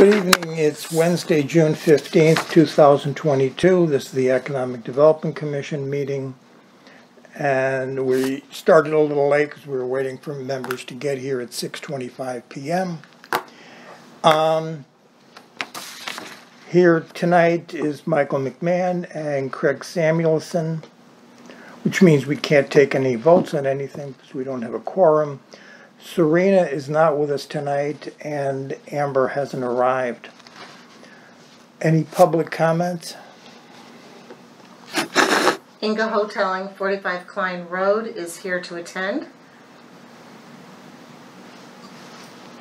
Good evening. It's Wednesday, June 15th, 2022. This is the Economic Development Commission meeting. And we started a little late because we were waiting for members to get here at 6:25 p.m. Here tonight is Michael McMahon and Craig Samuelson, which means we can't take any votes on anything because we don't have a quorum. Serena is not with us tonight, and Amber hasn't arrived. Any public comments? Inga Hoteling, 45 Klein Road, is here to attend.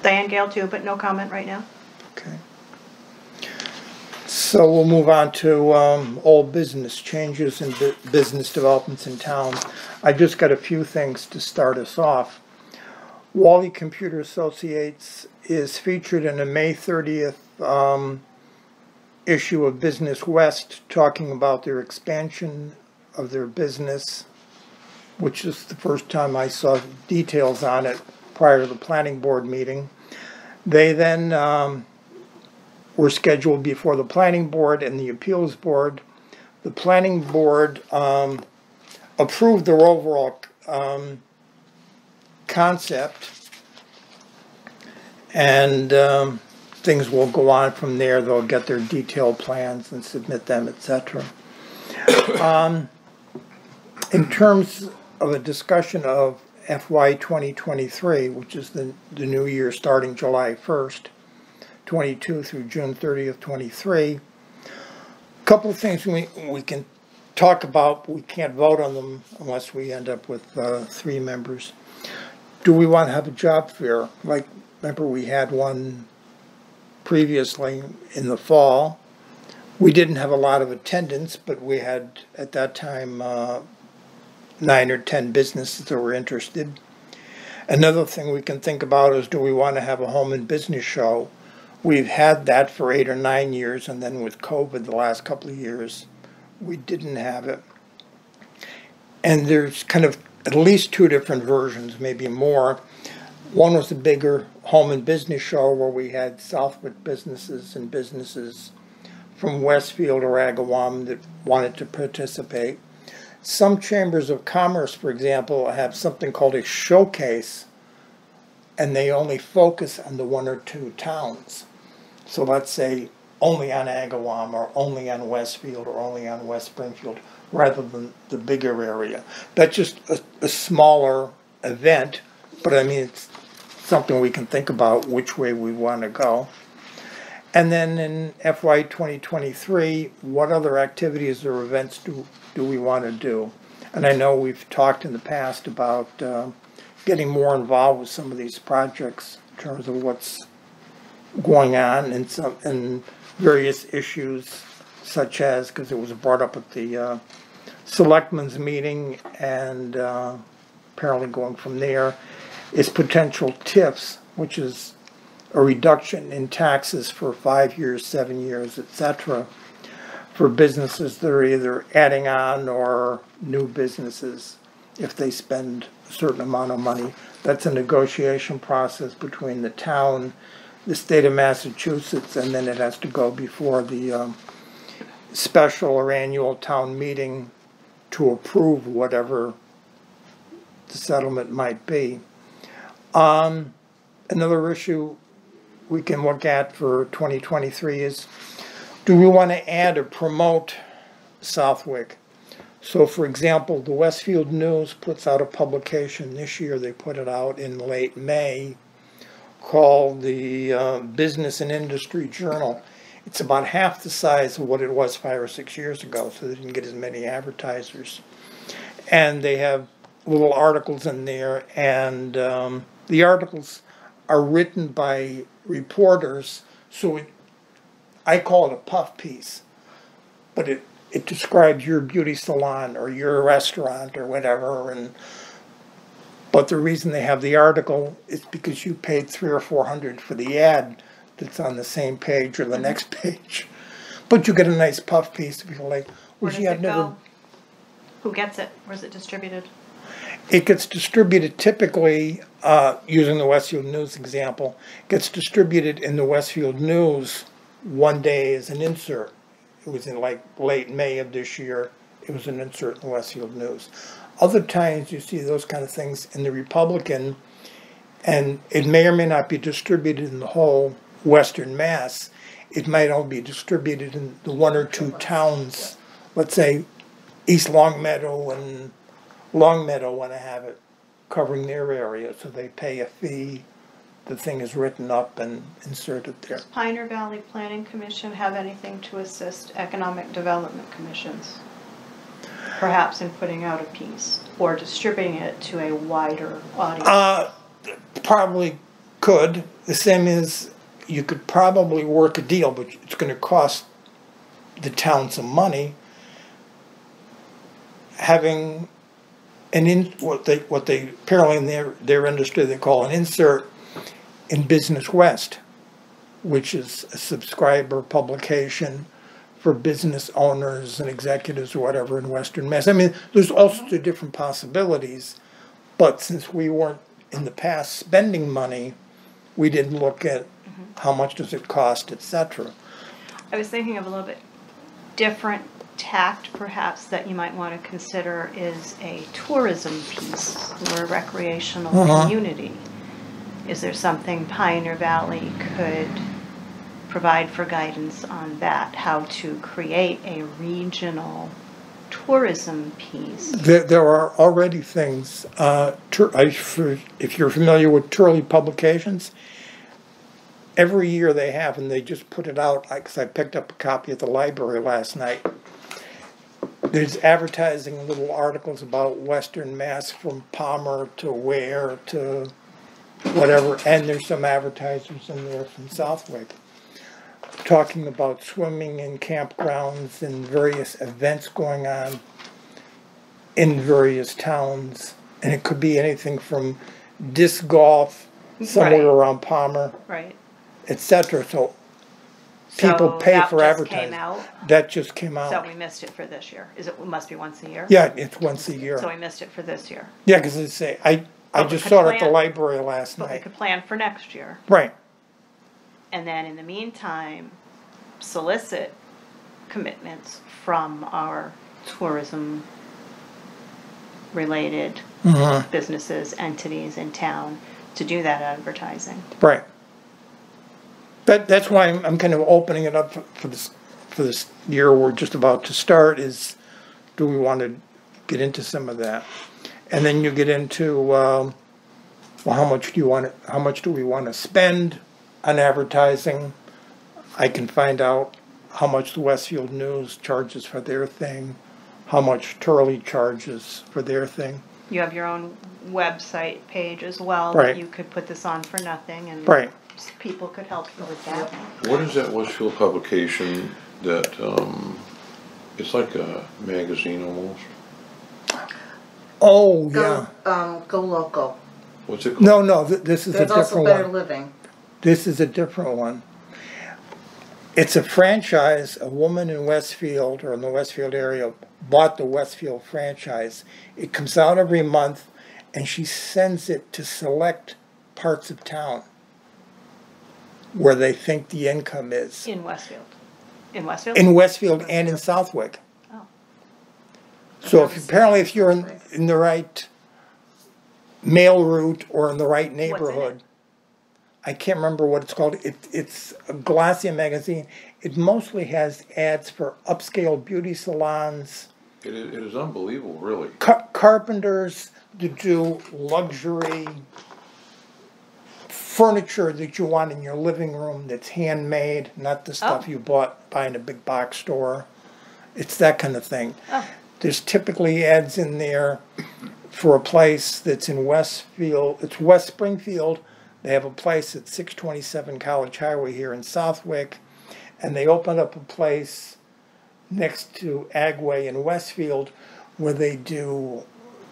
Diane Gale too, but no comment right now. Okay. So we'll move on to old business changes and business developments in town. I just got a few things to start us off. Wally Computer Associates is featured in a May 30th issue of Business West, talking about their expansion of their business, which is the first time I saw details on it prior to the planning board meeting. They then were scheduled before the planning board and the appeals board. The planning board approved their overall concept, and things will go on from there. They'll get their detailed plans and submit them, etc. In terms of a discussion of FY 2023, which is the new year starting July 1st, 22 through June 30th, 23, a couple of things we can talk about, but we can't vote on them unless we end up with 3 members. Do we want to have a job fair? Like, remember we had one previously in the fall. We didn't have a lot of attendance, but we had at that time 9 or 10 businesses that were interested. Another thing we can think about is, do we want to have a home and business show? We've had that for 8 or 9 years, and then with COVID the last couple of years, we didn't have it. And there's kind of at least 2 different versions, maybe more. One was a bigger home and business show where we had Southwick businesses and businesses from Westfield or Agawam that wanted to participate. Some chambers of commerce, for example, have something called a showcase, and they only focus on the 1 or 2 towns. So let's say only on Agawam or only on Westfield or only on West Springfield, rather than the bigger area. That's just a smaller event, but I mean, it's something we can think about which way we want to go. And then in FY 2023, what other activities or events do we want to do? And I know we've talked in the past about getting more involved with some of these projects in terms of what's going on and various issues, such as, because it was brought up at the selectmen's meeting, and apparently going from there is potential TIFs, which is a reduction in taxes for 5 years, 7 years, etc., for businesses that are either adding on or new businesses if they spend a certain amount of money. That's a negotiation process between the town, the state of Massachusetts, and then it has to go before the special or annual town meeting to approve whatever the settlement might be. Another issue we can look at for 2023 is, do we want to add or promote Southwick? So, for example, the Westfield News puts out a publication this year. They put it out in late May, called the Business and Industry Journal. It's about half the size of what it was 5 or 6 years ago, so they didn't get as many advertisers. And they have little articles in there, and the articles are written by reporters, so I call it a puff piece, but it describes your beauty salon or your restaurant or whatever, but the reason they have the article is because you paid $300 or $400 for the ad that's on the same page or the next page. But you get a nice puff piece if you're like, Where does it go? Who gets it? Where's it distributed? It gets distributed typically, using the Westfield News example, gets distributed in the Westfield News one day as an insert. It was in like late May of this year. It was an insert in the Westfield News. Other times you see those kind of things in the Republican, and it may or may not be distributed in the whole Western Mass. It might only be distributed in the one or two towns, let's say East Longmeadow and Longmeadow want to have it covering their area, so they pay a fee. The thing is written up and inserted there. Does Pioneer Valley Planning Commission have anything to assist economic development commissions? Perhaps in putting out a piece or distributing it to a wider audience? Probably could. The same as you could probably work a deal, but it's going to cost the town some money. Having what they apparently in their industry they call an insert in Business West, which is a subscriber publication for business owners and executives or whatever in Western Mass. I mean, there's all sorts of different possibilities, but since we weren't in the past spending money, we didn't look at how much does it cost, etc. I was thinking of a little bit different tact, perhaps, that you might want to consider is a tourism piece or a recreational community. Is there something Pioneer Valley could provide for guidance on that? How to create a regional tourism piece? There are already things. If you're familiar with Turley Publications, every year they have, and they just put it out, because I picked up a copy at the library last night. There's advertising little articles about Western Mass from Palmer to Ware to whatever, and there's some advertisers in there from Southwick talking about swimming in campgrounds and various events going on in various towns. And it could be anything from disc golf somewhere around Palmer, etc. So people pay for advertising. That just came out. So we missed it for this year. It must be once a year? Yeah, it's once a year. So we missed it for this year. Yeah, because I just saw it at the library last night. But we could plan for next year. Right. And then in the meantime, solicit commitments from our tourism related businesses, entities in town to do that advertising. Right. That's why I'm kind of opening it up for this year we're just about to start. Is do we want to get into some of that, and then you get into well, how much do we want to spend on advertising? I can find out how much the Westfield News charges for their thing, how much Turley charges for their thing. You have your own website page as well. Right. That you could put this on for nothing, and people could help you with that. What is that Westfield publication that, it's like a magazine almost? Oh, yeah. Go Local. What's it called? No, this is a There's also different Better one. Living. This is a different one. It's a franchise. A woman in Westfield, or in the Westfield area, bought the Westfield franchise. It comes out every month, and she sends it to select parts of town where they think the income is. In Westfield. In Westfield? In Westfield and in Southwick. Oh. So if you're in the right mail route or in the right neighborhood, I can't remember what it's called. It's a Glacier magazine. It mostly has ads for upscale beauty salons. It is unbelievable, really. Carpenters that do luxury furniture that you want in your living room that's handmade, not the stuff you buy in a big box store. It's that kind of thing. There's typically ads in there for a place that's in Westfield. It's West Springfield. They have a place at 627 College Highway here in Southwick, and they opened up a place next to Agway in Westfield where they do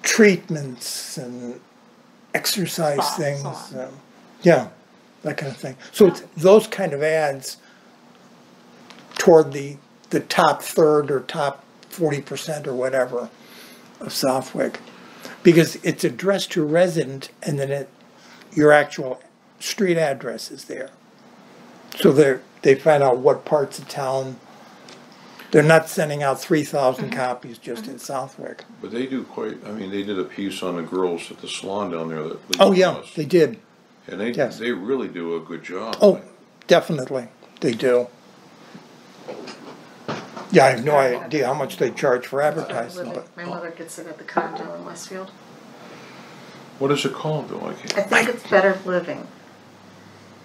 treatments and exercise things. Yeah, that kind of thing. So it's those kind of ads toward the top third or top 40% or whatever of Southwick. Because it's addressed to a resident and then your actual street address is there. So they find out what parts of town. They're not sending out 3,000 copies just in Southwick. But they do they did a piece on the girls at the salon down there that. Oh, yeah, they did. And they Yes. they really do a good job. Oh, definitely, they do. Yeah, I have no idea how much they charge for advertising, but My mother gets it at the condo in Westfield. What is it called though? I think it's Better Living.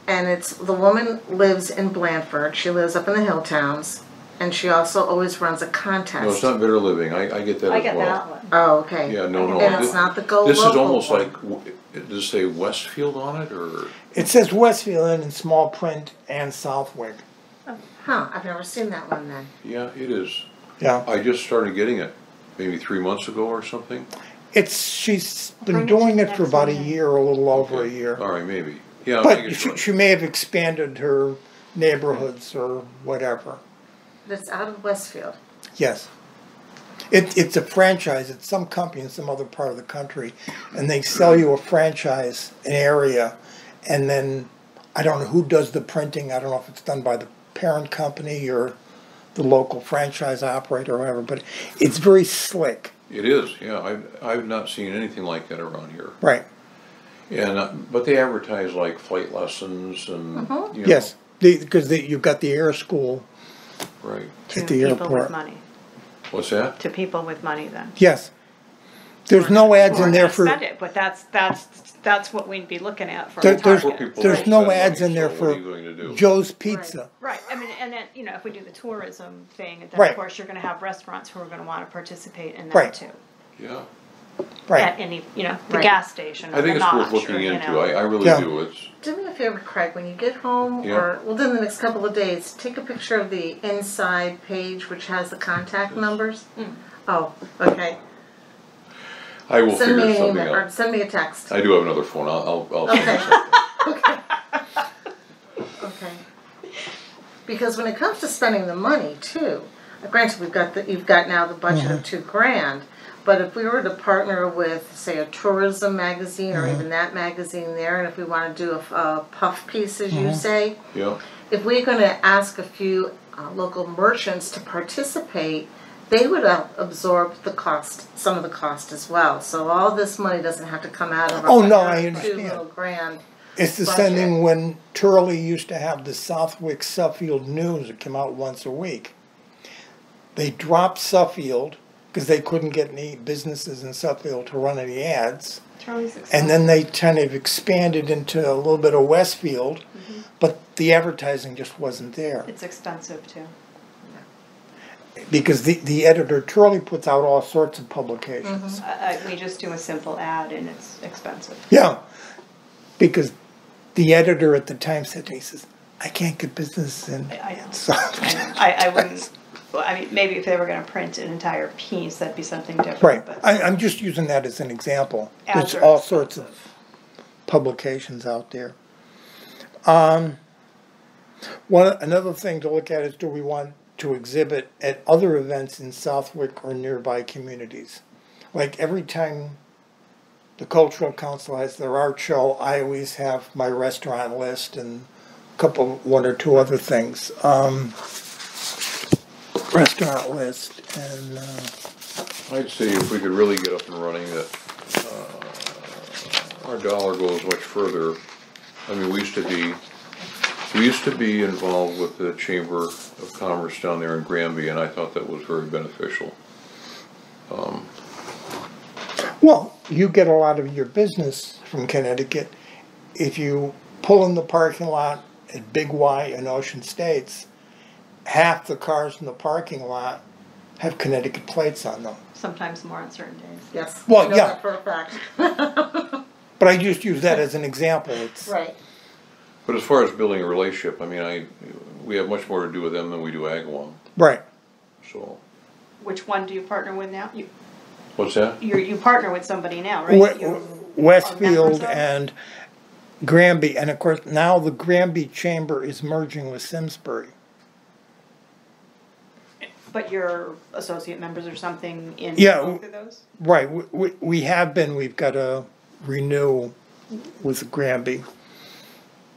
And the woman lives in Blandford. She lives up in the hill towns. And she also always runs a contest. No, it's not Better Living. I get that I as get well. that one. Oh, okay. Yeah, no. And it's not the Go This is Local almost one. like, does it say Westfield on it, or? it says Westfield and in small print and Southwick. Huh, I've never seen that one then. Yeah, it is. Yeah, I just started getting it maybe 3 months ago or something. she's been Bring it to doing the it for next about a meeting. year, a little over a Okay. year. All right, maybe. Yeah, I But think it's she, right. she may have expanded her neighborhoods or whatever. But it's out of Westfield. Yes. It's a franchise. It's some company in some other part of the country, and they sell you a franchise, an area, and then I don't know who does the printing. I don't know if it's done by the parent company or the local franchise operator or whatever, but it's very slick. It is, yeah. I've not seen anything like that around here. Right. And but they advertise like flight lessons and you know, Yes. Because you've got the air school right. To at the people airport. with money. What's that? To people with money then. Yes. There's no ads We're in there gonna for. spend it, but that's what we'd be looking at for There- a there's- Poor target. people There's don't no spend ads money, in there so for what are you going to do? Joe's Pizza. Right, I mean, and then, if we do the tourism thing, then Right. of course you're gonna have restaurants who are gonna wanna participate in Right. that too. Yeah. Right. At any, the Right. gas station or I think the it's worth Notch or, looking you into. know. I really Yeah. do. It's Do me a favor, Craig, when you get home, Yeah. or within the next couple of days, take a picture of the inside page which has the contact numbers. Oh, okay. I will Send me figure an something email, or out. send me a text. I do have another phone. I'll send Okay. you something. Okay. Because when it comes to spending the money too, granted you've got now the budget of $2,000, but if we were to partner with, say, a tourism magazine or even that magazine there, and if we want to do a puff piece, as you say, Yeah. if we're going to ask a few local merchants to participate, they would absorb the cost, some of the cost as well. So all this money doesn't have to come out of Oh, no, our I $2 understand. little grand. It's the budget. same thing when Turley used to have the Southwick Suffield News that came out once a week. They dropped Suffield because they couldn't get any businesses in Suffield to run any ads. Charlie's And then they kind of expanded into a little bit of Westfield, but the advertising just wasn't there. It's expensive too. Because the editor, Turley, puts out all sorts of publications. We just do a simple ad and it's expensive. Yeah, because the editor at the time said to me, he says, I can't get business in. I know. So, I wouldn't, well, I mean, maybe if they were gonna print an entire piece, that'd be something different. right, But I'm just using that as an example. ads There's are all sorts of expensive. publications out there. Another thing to look at is, do we want to exhibit at other events in Southwick or nearby communities? Like every time the Cultural Council has their art show, I always have my restaurant list and one or two other things. Restaurant list and I'd say if we could really get up and running, that our dollar goes much further. I mean, we used to be involved with the Chamber of Commerce down there in Granby, and I thought that was very beneficial. well, you get a lot of your business from Connecticut if you pull in the parking lot at Big Y in Ocean States. Half the cars in the parking lot have Connecticut plates on them. Sometimes more on certain days. Yes. Well, I know yeah. that for a fact. But I just use that as an example. It's Right. But as far as building a relationship, I mean, we have much more to do with them than we do Agawam. right. So, Which one do you partner with now? what's that? You partner with somebody now, right? that you are Westfield members of? and Granby, and of course now the Granby Chamber is merging with Simsbury. But your associate members or something in Yeah, both of those? Right, we have been, we've got to renew with Granby.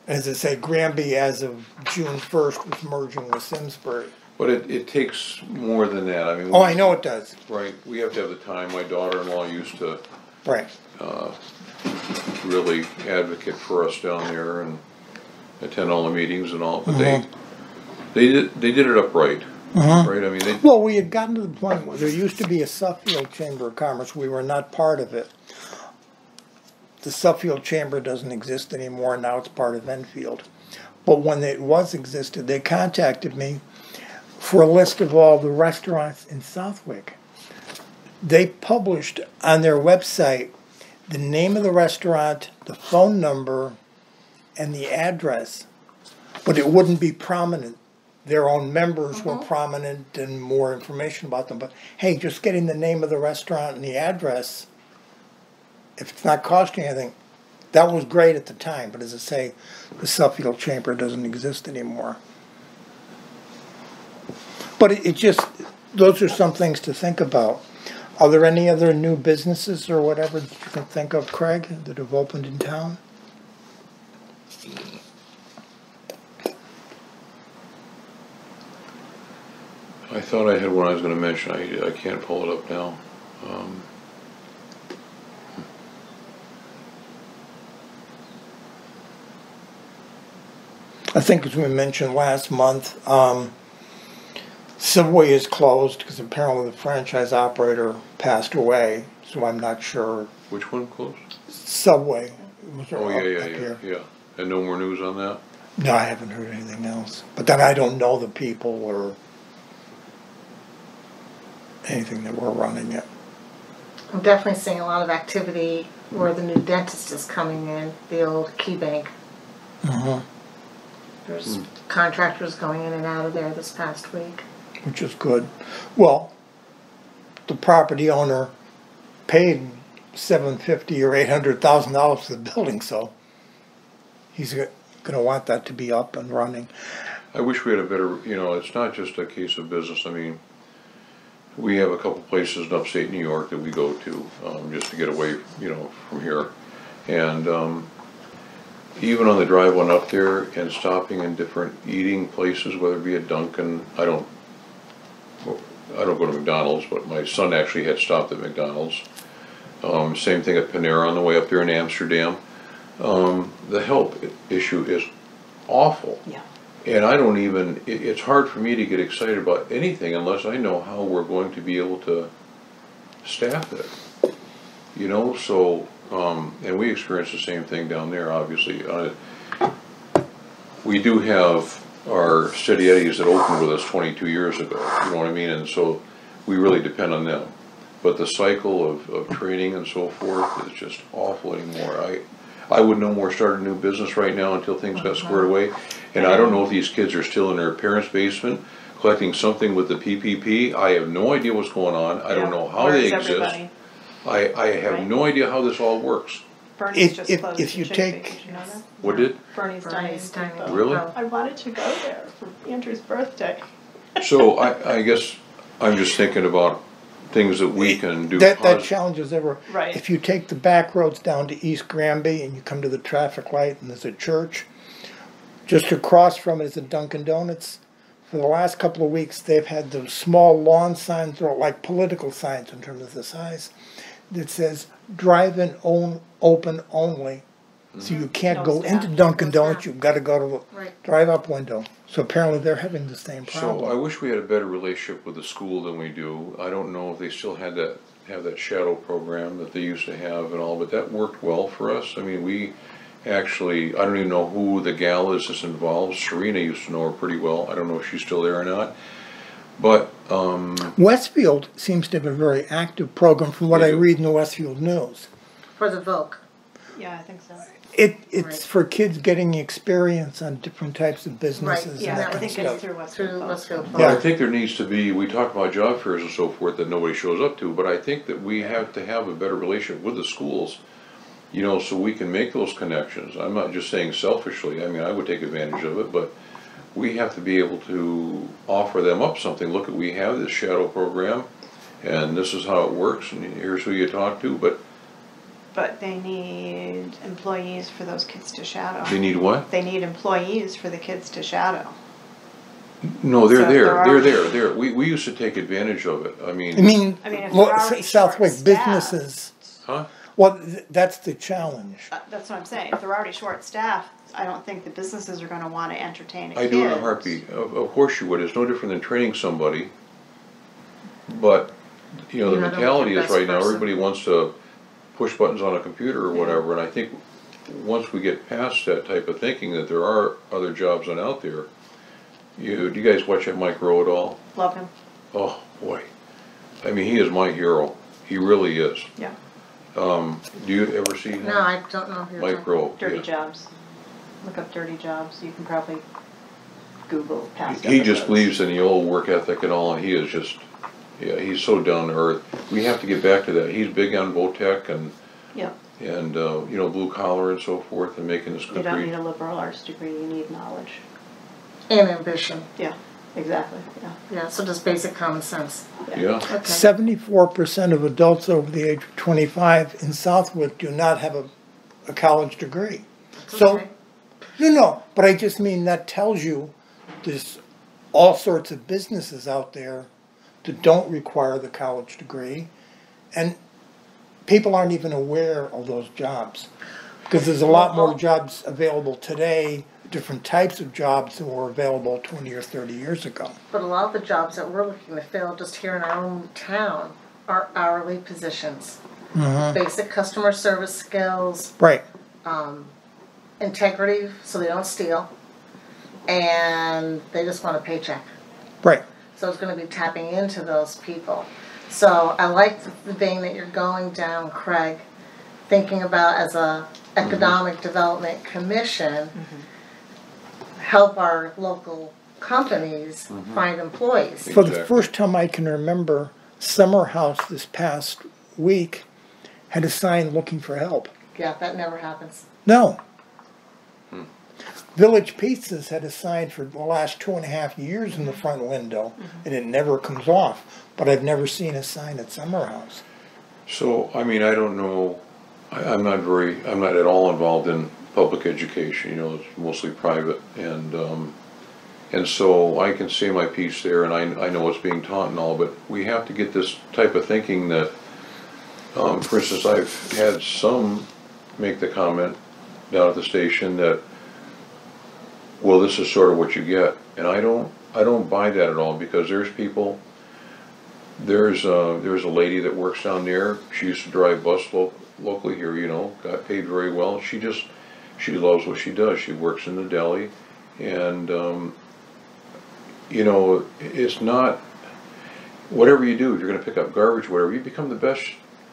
As I say, Granby as of June 1st was merging with Simsbury. But it takes more than that, I mean. Oh, I know it does, Right, we have to have the time, my daughter-in-law used to right. really advocate for us down there and attend all the meetings and all, but they did it upright, right, I mean, Well, we had gotten to the point where there used to be a Suffield Chamber of Commerce, we were not part of it. The Suffield Chamber doesn't exist anymore, now it's part of Enfield. But when it was existed, they contacted me for a list of all the restaurants in Southwick. They published on their website the name of the restaurant, the phone number, and the address, but it wouldn't be prominent. Their own members were prominent and more information about them, but hey, just getting the name of the restaurant and the address, if it's not costing anything, that was great at the time, but as I say, the Suffield Chamber doesn't exist anymore. But it just, those are some things to think about. Are there any other new businesses or whatever that you can think of, Craig, that have opened in town? I thought I had one I was gonna mention, I can't pull it up now. I think as we mentioned last month, Subway is closed because apparently the franchise operator passed away, so I'm not sure. Which one closed? Subway. Oh, yeah, and no more news on that? No, I haven't heard anything else. But then I don't know the people or anything that were running it. I'm definitely seeing a lot of activity where the new dentist is coming in, the old Key Bank. There's contractors going in and out of there this past week. Which is good. Well, the property owner paid $750,000 or $800,000 for the building, so he's going to want that to be up and running. I wish we had a better, it's not just a case of business, I mean, we have a couple places in upstate New York that we go to, just to get away, from here. And even on the drive on up there and stopping in different eating places, whether it be a Dunkin', I don't go to McDonald's, but my son actually had stopped at McDonald's. Same thing at Panera on the way up there in Amsterdam. The help issue is awful. Yeah. And I don't even, it's hard for me to get excited about anything unless I know how we're going to be able to staff it. So, and we experience the same thing down there, obviously. We do have our Steady Eddies that opened with us 22 years ago, you know what I mean? And so we really depend on them. But the cycle of training and so forth is just awful anymore. I would no more start a new business right now until things got squared away. And I don't know if these kids are still in their parents' basement collecting something with the PPP. I have no idea what's going on. I don't know how they exist. I have no idea how this all works. Bernie's just If closed you the take- Chick-fil-A, did you know that? What did? Bernie's Bernie's Dining Dining. Depot. Really? I wanted to go there for Andrew's birthday. So I guess I'm just thinking about things that we can do. That challenges ever. Right. If you take the back roads down to East Granby and you come to the traffic light and there's a church, just across from it is a Dunkin' Donuts. For the last couple of weeks, they've had those small lawn signs, or like political signs in terms of the size, that says drive-in open only. So you can't No go staff. into Dunkin' No Donuts, staff. you've got to go to the Right. drive-up window. So apparently they're having the same So I problem. wish we had a better relationship with the school than we do. I don't know if they still have that shadow program that they used to have and all, but that worked well for us. I mean, we actually, I don't even know who the gal is that's involved. Serena used to know her pretty well. I don't know if she's still there or not. But, Westfield seems to have a very active program from what They I do. read in the Westfield News. For the Voc. Yeah, I think so. It's Right. for kids getting experience on different types of businesses Right, and Yeah, that I kind of think stuff. it's through Westfield. Through Westfield. Yeah. but I think there needs to be, we talk about job fairs and so forth that nobody shows up to, but I think that we have to have a better relationship with the schools, so we can make those connections. I'm not just saying selfishly, I mean, I would take advantage of it, but we have to be able to offer them up something. Look, we have this shadow program, and this is how it works, and here's who you talk to, but they need employees for those kids to shadow. they need what? They need employees for the kids to shadow. No, they're So there, there they're are- there, they're, we used to take advantage of it, I I mean, mean, I mean, if look, they're already Southwick short-staffed. businesses, huh? well, that's the challenge. That's what I'm saying. If they're already short-staffed, I don't think the businesses are gonna wanna entertain a kid. I do in a heartbeat, of course you would, it's no different than training somebody, but, you know, the You know, the mentality is best right now, person. everybody wants to push buttons on a computer or whatever, and I think once we get past that type of thinking, that there are other jobs on out there. Do you guys watch that Mike Rowe at all? Love him, Oh, boy, I mean, he is my hero, he really is. yeah. Do you ever see him? No, I don't know who you're Mike talking. Rowe, Dirty yeah. jobs. Look up dirty jobs. You can probably Google past He just episodes. believes in the old work ethic and all, and he is just, yeah, he's so down to earth. We have to get back to that. He's big on VOTEC and, Yeah, you know, blue collar and so forth, and making this you don't need country. a liberal arts degree, you need knowledge. And ambition, Yeah, exactly, yeah. yeah, so just basic common sense. Yeah, Okay. 74% of adults over the age of 25 in Southwick do not have a college degree. So, Okay. no, but I just mean that tells you there's all sorts of businesses out there that don't require the college degree, and people aren't even aware of those jobs. Because there's a lot more jobs available today, different types of jobs than were available 20 or 30 years ago. But a lot of the jobs that we're looking to fill just here in our own town are hourly positions. Basic customer service skills, Right. integrity, so they don't steal, and they just want a paycheck. Right. So it's gonna be tapping into those people. So I like the vein that you're going down, Craig, thinking about as a economic development commission, help our local companies find employees. For the Exactly. first time I can remember, Summer House this past week had a sign looking for help. Yeah, that never happens. No. Village Pizzas had a sign for the last 2.5 years in the front window, and it never comes off. But I've never seen a sign at Summer House. so, I mean, I don't know, I'm not at all involved in public education, you know, it's mostly private, and so I can say my piece there, and I know what's being taught and all, but we have to get this type of thinking that, for instance, I've had some make the comment down at the station that, well, this is sort of what you get, and I don't buy that at all, because there's people, there's a lady that works down there, she used to drive bus locally here, you know, got paid very well, she loves what she does, she works in the deli, and, you know, it's not, whatever you do, if you're gonna pick up garbage, whatever, you become the best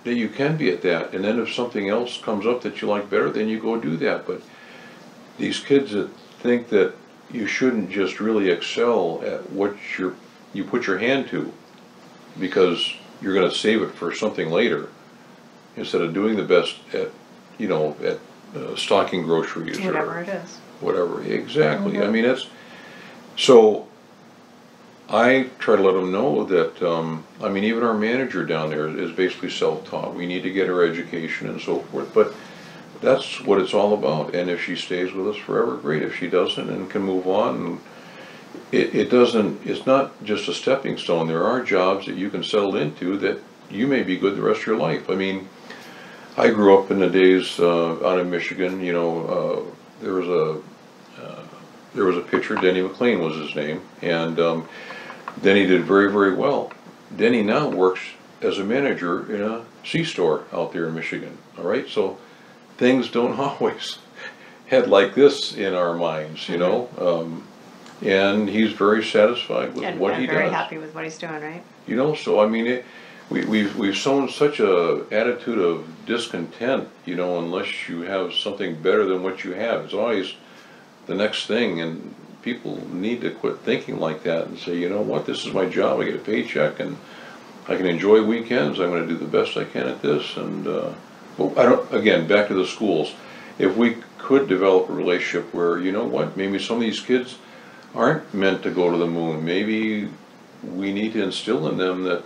that you can be at that, and then if something else comes up that you like better, then you go do that, but these kids that think that you shouldn't just really excel at what you put your hand to, because you're gonna save it for something later, instead of doing the best at, you know, at stocking groceries or Whatever it is. whatever, exactly, I mean, it's, so, I try to let them know that, I mean, even our manager down there is basically self-taught, we need to get her education and so forth, but that's what it's all about, and if she stays with us forever, great, if she doesn't and can move on, and it's not just a stepping stone, there are jobs that you can settle into that you may be good the rest of your life. I mean, I grew up in the days out in Michigan, you know, there was a pitcher, Denny McLean was his name, and Denny did very, very well. Denny now works as a manager in a C-store out there in Michigan, all right? So things don't always head like this in our minds, you know? And he's very satisfied with And what he does. very happy with what he's doing, right? You know, so I mean, we've sown such a attitude of discontent, you know, unless you have something better than what you have. It's always the next thing, and people need to quit thinking like that and say, you know what, this is my job, I get a paycheck, and I can enjoy weekends, I'm gonna do the best I can at this, and, but again, back to the schools, if we could develop a relationship where, you know what, maybe some of these kids aren't meant to go to the moon. Maybe we need to instill in them that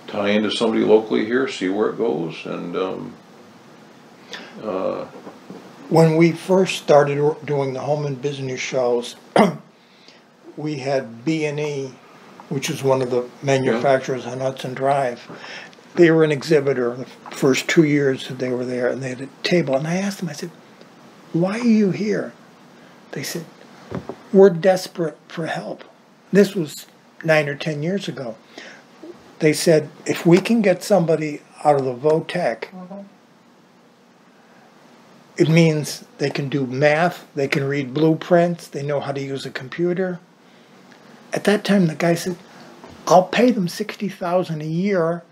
tie into somebody locally here, see where it goes, and When we first started doing the home and business shows, we had B&E, which is one of the manufacturers on Hudson Drive. They were an exhibitor the first 2 years that they were there, and they had a table. And I asked them, I said, why are you here? They said, we're desperate for help. This was 9 or 10 years ago. They said, if we can get somebody out of the VOTEC, it means they can do math, they can read blueprints, they know how to use a computer. At that time, the guy said, I'll pay them $60,000 a year,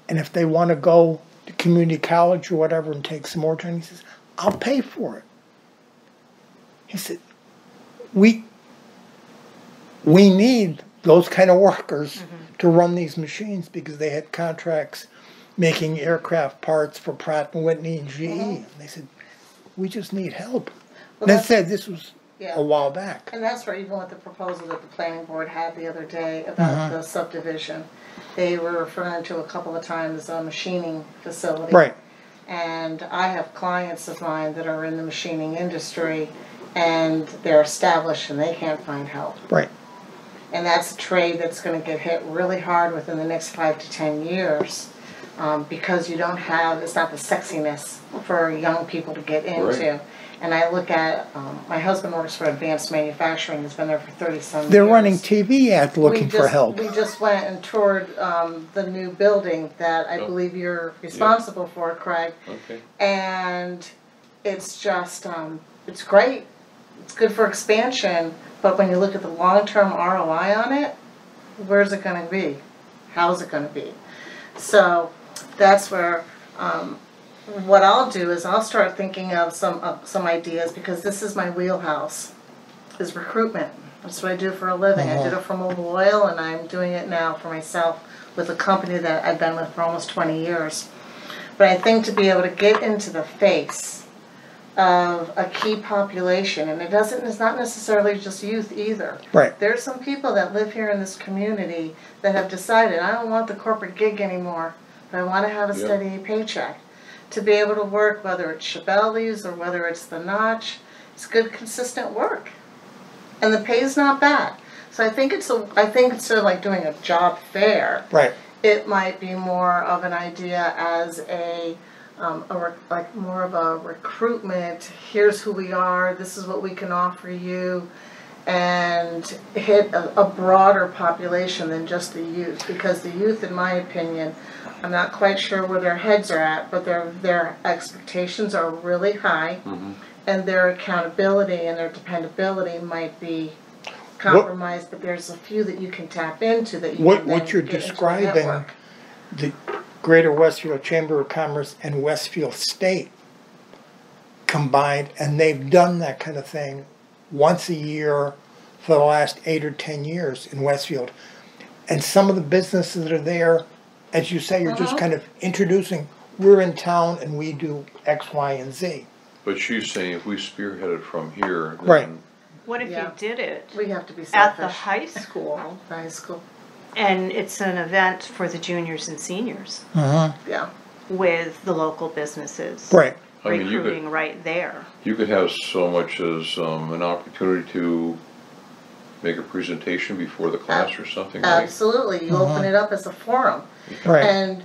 and if they want to go to community college or whatever and take some more training, he says, I'll pay for it. He said, we need those kind of workers to run these machines, because they had contracts making aircraft parts for Pratt & Whitney and GE. And they said, we just need help. Well, And they said this was yeah. a while back. And that's where, even with the proposal that the planning board had the other day about the subdivision, they were referring to a couple of times a machining facility. Right. And I have clients of mine that are in the machining industry, and they're established and they can't find help. Right. And that's a trade that's going to get hit really hard within the next 5 to 10 years, because you don't have, it's not the sexiness for young people to get into. Right. And I look at, my husband works for Advanced Manufacturing, he's been there for 30-some years. They're running TV ads looking for help. We just went and toured the new building that I believe you're responsible for, Craig. okay. And it's just, it's great. It's good for expansion, but when you look at the long-term ROI on it, where's it going to be? How's it going to be? So that's where what I'll do is I'll start thinking of some ideas, because this is my wheelhouse, is recruitment. That's what I do for a living. I did it for Mobile Oil, and I'm doing it now for myself with a company that I've been with for almost 20 years. But I think to be able to get into the face of a key population, and it's not necessarily just youth either. Right. There's some people that live here in this community that have decided, I don't want the corporate gig anymore, but I want to have a steady paycheck. To be able to work, whether it's Chabelle's or whether it's the Notch, it's good, consistent work, and the pay's not bad. So I think instead of like doing a job fair, Right. it might be more of an idea as like more of a recruitment. Here's who we are. This is what we can offer you, and hit a broader population than just the youth. Because the youth, in my opinion, I'm not quite sure where their heads are at, but their expectations are really high, and their accountability and their dependability might be compromised. But there's a few that you can tap into that you can then What you're get into the describing, network. the Greater Westfield Chamber of Commerce and Westfield State combined, and they've done that kind of thing once a year for the last 8 or 10 years in Westfield. And some of the businesses that are there, as you say, you're just kind of introducing, we're in town and we do X, Y, and Z. But she's saying if we spearheaded from here, then Right. What if you did it We have to be selfish. at the high school, High school. and it's an event for the juniors and seniors Yeah. with the local businesses? Right. I mean, Recruiting right there. you could have so much as an opportunity to make a presentation before the class or something, right? Absolutely. You open it up as a forum. Right. And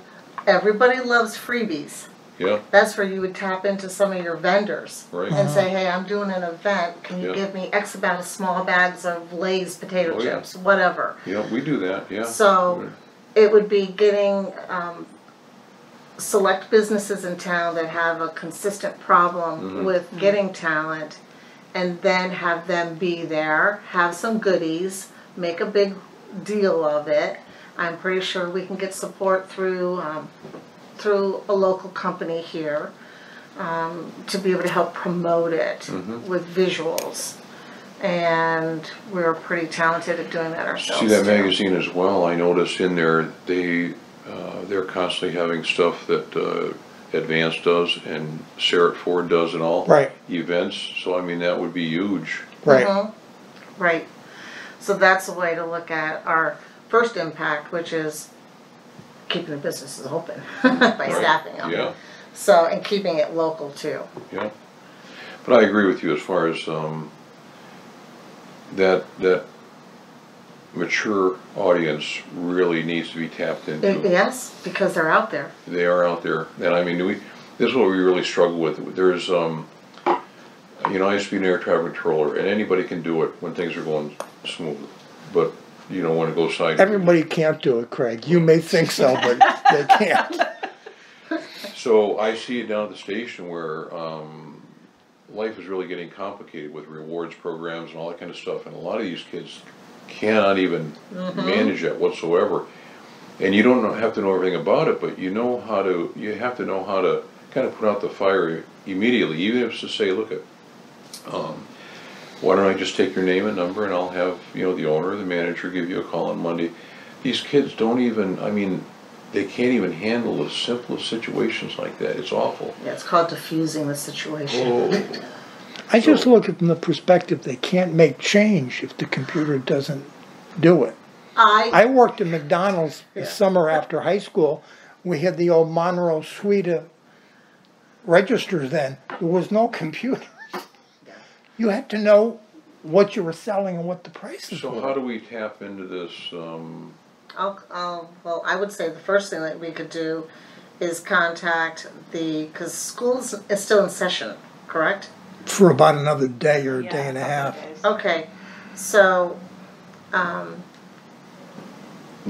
everybody loves freebies. Yeah, That's where you would tap into some of your vendors right. and say, hey, I'm doing an event. Can you Yeah. give me X amount of small bags of Lay's potato Oh, yeah. chips, whatever. Yeah, we do that, yeah. So it would be getting select businesses in town that have a consistent problem with getting talent, and then have them be there, have some goodies, make a big deal of it. I'm pretty sure we can get support through a local company here to be able to help promote it with visuals. And we're pretty talented at doing that ourselves. See that too. magazine as well, I noticed in there, they're constantly having stuff that Advance does and Sarah Ford does and all. Right. Events, so I mean, that would be huge. Right. Right. So that's a way to look at our first impact, which is keeping the businesses open by staffing them. Yeah, So, and keeping it local too. yeah. But I agree with you as far as, that mature audience really needs to be tapped into. Yes, because they're out there. They are out there, and I mean, this is what we really struggle with. There's, I used to be an air traffic controller, and anybody can do it when things are going smooth. But, when it goes sideways. Everybody can't do it, Craig. You may think so, but they can't. So I see it down at the station where, life is really getting complicated with rewards programs and all that kind of stuff, and a lot of these kids cannot even manage that whatsoever. And you don't have to know everything about it, but you have to know how to kind of put out the fire immediately, even if it's to say, look, why don't I just take your name and number and I'll have, the owner or the manager give you a call on Monday. These kids don't even, they can't even handle the simplest situations like that. It's awful. Yeah, it's called diffusing the situation. Oh. I just look at it from the perspective they can't make change if the computer doesn't do it. I worked at McDonald's the summer after high school. We had the old Monroe suite of registers then. There was no computer. You had to know what you were selling and what the prices were. So how do we tap into this? Well, I would say the first thing that we could do is contact because school is still in session, correct? For about another day or a day and a half. Okay, so, No,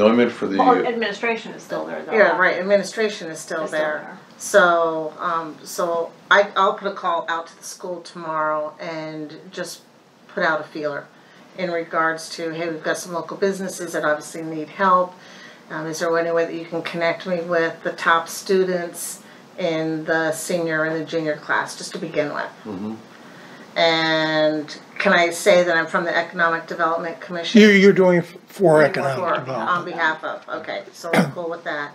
I meant for the. Well, administration is still there though. yeah, right, administration is still there. So, I'll put a call out to the school tomorrow and just put out a feeler in regards to, hey, we've got some local businesses that obviously need help. Is there any way that you can connect me with the top students in the senior and the junior class, just to begin with? Mm-hmm. And can I say that I'm from the Economic Development Commission? You're doing it for economic development. On behalf of, okay, so we're cool with that.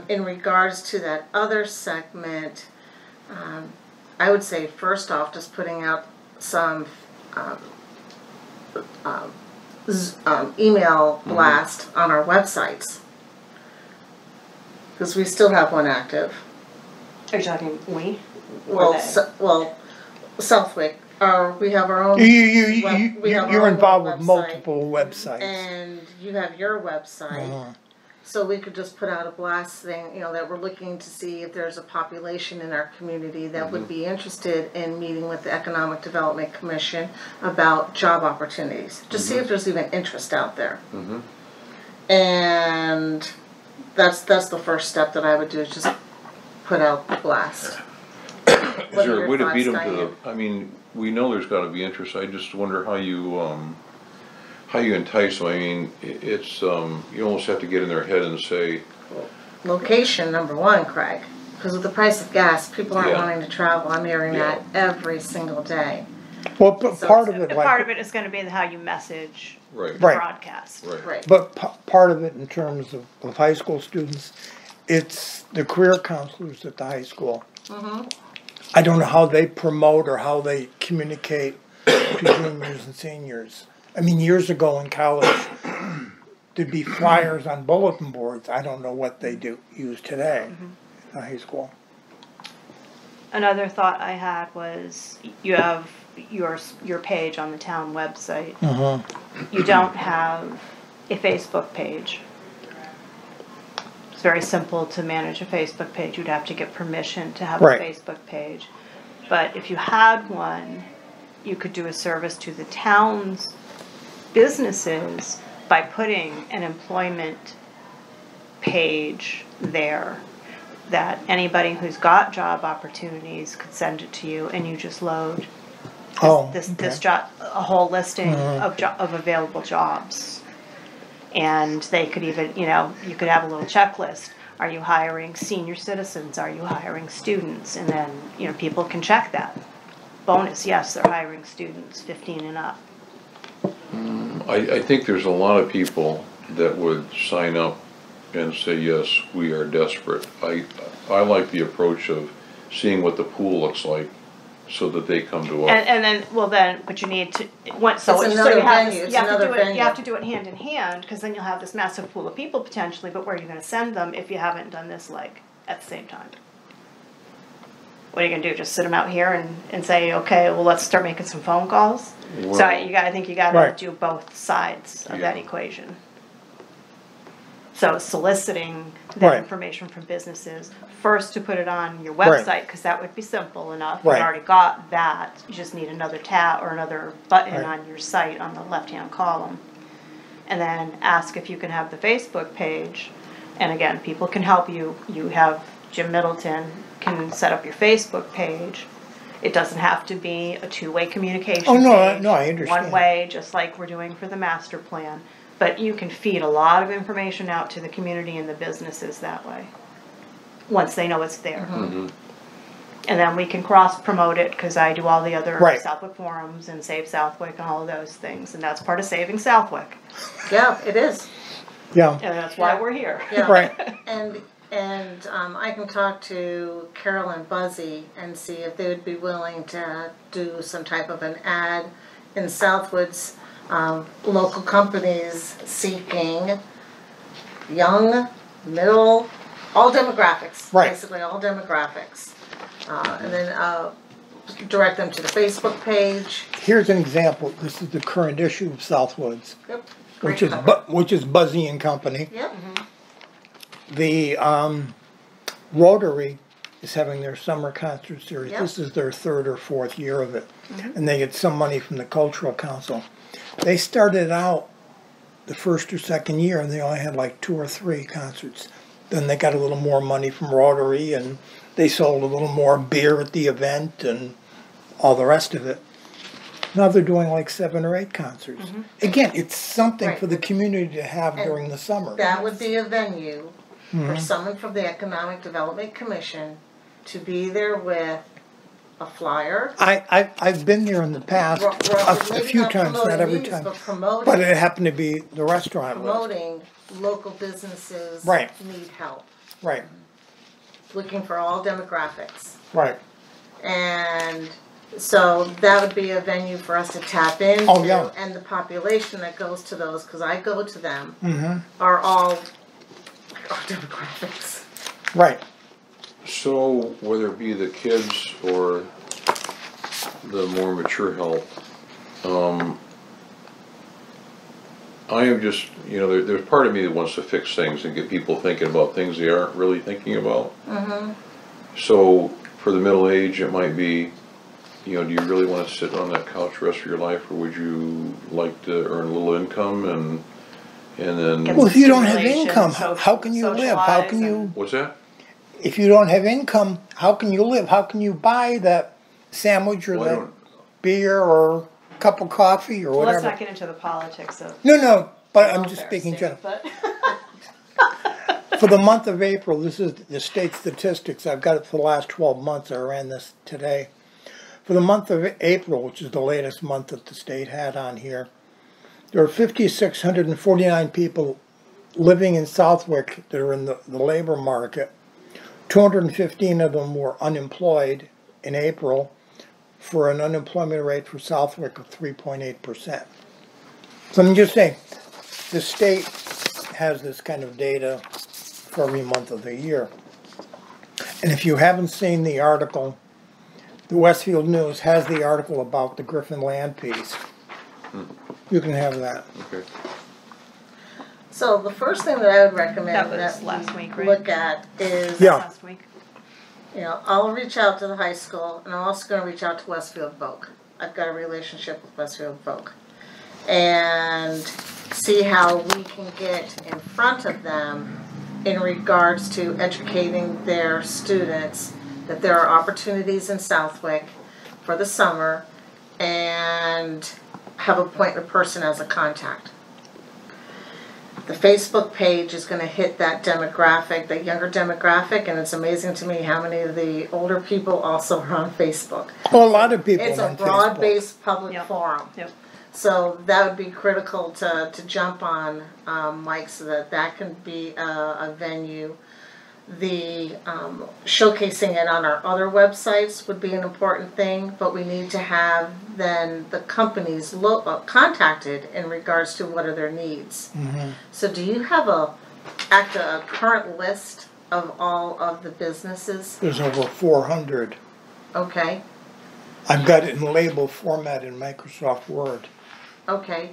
In regards to that other segment, I would say first off, just putting out some email blast on our websites, because we still have one active. Are you talking we? Well, Southwick. We have our own. You're involved with multiple websites, and you have your website. So we could just put out a blast thing, that we're looking to see if there's a population in our community that would be interested in meeting with the Economic Development Commission about job opportunities. Just see if there's even interest out there. And that's the first step that I would do, is just put out the blast. Is there a way to beat them to the? We know there's got to be interest. I just wonder how you entice them. It's you almost have to get in their head and say. Location number one, Craig, because with the price of gas, people aren't wanting to travel. I'm hearing that every single day. Well, but So part of it, Part of it is going to be how you message Right. the Right. broadcast. Right. but part of it in terms of high school students, it's the career counselors at the high school. I don't know how they promote or how they communicate to juniors and seniors. Years ago in college, there'd be flyers on bulletin boards. I don't know what they use today in high school. Another thought I had was you have your page on the town website. You don't have a Facebook page. It's very simple to manage a Facebook page. You'd have to get permission to have a Facebook page. But if you had one, you could do a service to the town's businesses by putting an employment page there that anybody who's got job opportunities could send it to you, and you just load this job, a whole listing of available jobs. And they could even, you could have a little checklist. Are you hiring senior citizens? Are you hiring students? And then, people can check that. Bonus, yes, they're hiring students 15 and up. I think there's a lot of people that would sign up and say, yes, we are desperate. I like the approach of seeing what the pool looks like so that they come to us. And then, well then, but you need to, so It's you another have venue, this, it's you have to another do it, venue. you have to do it hand in hand, because then you'll have this massive pool of people potentially, but where are you gonna send them if you haven't done this like at the same time? What are you gonna do, just sit them out here and say, okay, well, let's start making some phone calls? So Well- I think you gotta Right. do both sides of that Yeah. equation. So soliciting that Right. information from businesses, first to put it on your Right. website, cause that would be simple enough. Right. You already got that, you just need another tab or another button Right. on your site on the left-hand column. And then ask if you can have the Facebook page, and again, people can help you, you have Jim Middleton can set up your Facebook page. It doesn't have to be a two-way communication Oh, no, page. no, I understand. One way, just like we're doing for the master plan. But you can feed a lot of information out to the community and the businesses that way, once they know it's there. Mhm. And then we can cross-promote it, because I do all the other Right. Southwick forums and Save Southwick and all of those things, and that's part of Saving Southwick. Yeah, it is. Yeah, And that's why we're here. Yeah. right, And I can talk to Carol and Buzzy and see if they would be willing to do some type of an ad in Southwoods, local companies seeking young, middle, all demographics. Right. Basically, all demographics. And then direct them to the Facebook page. here's an example, this is the current issue of Southwoods, Yep. which Great is, cover. which is Buzzy and Company. Yep. The Rotary is having their summer concert series. Yep. This is their third or fourth year of it. And they get some money from the Cultural Council. They started out the first or second year and they only had like 2 or 3 concerts. Then they got a little more money from Rotary and they sold a little more beer at the event and all the rest of it. Now they're doing like 7 or 8 concerts. Again, it's something Right. for the community to have And during the summer. That would be a venue Mm-hmm. for someone from the Economic Development Commission to be there with a flyer. I've been there in the past a Maybe few not times, not promoting every music, time. But promoting, But it happened to be the restaurant list. promoting local businesses Right. need help, Right, looking for all demographics. right. And so that would be a venue for us to tap into. Oh, yeah. And the population that goes to those, because I go to them, Mm-hmm. are all our demographics. Right. So whether it be the kids or the more mature help, I am just, there's part of me that wants to fix things and get people thinking about things they aren't really thinking about. So for the middle age, it might be, do you really want to sit on that couch the rest of your life, or would you like to earn a little income and then, Get Well, if you don't have stimulation, income, so- how can you live? How can socialize you, what's that? if you don't have income, how can you live? How can you buy that sandwich or Well, I that don't- beer or cup of coffee or Well, let's whatever? not get into the politics of No, but I'm just welfare speaking state, general. but For the month of April, this is the state statistics. I've got it for the last 12 months. I ran this today. For the month of April, which is the latest month that the state had on here, there are 5,649 people living in Southwick that are in the labor market. 215 of them were unemployed in April for an unemployment rate for Southwick of 3.8%. So I'm just saying, the state has this kind of data for every month of the year. And if you haven't seen the article, the Westfield News has the article about the Griffin land piece. You can have that. Okay. So the first thing that I would recommend That was that last we week, right? look at is, Yeah. last week. I'll reach out to the high school, and I'm also gonna reach out to Westfield Folk. I've got a relationship with Westfield Folk. And see how we can get in front of them in regards to educating their students that there are opportunities in Southwick for the summer, and have a point of person as a contact. The Facebook page is gonna hit that demographic, that younger demographic, and it's amazing to me how many of the older people also are on Facebook. Well, a lot of people It's a on Facebook. broad-based public Yep. forum. Yep. So that would be critical to jump on, Mike, so that can be a venue. the showcasing it on our other websites would be an important thing, but we need to have then the companies contacted in regards to what are their needs. So do you have a current list of all of the businesses? There's over 400. Okay, I've got it in label format in Microsoft Word. okay,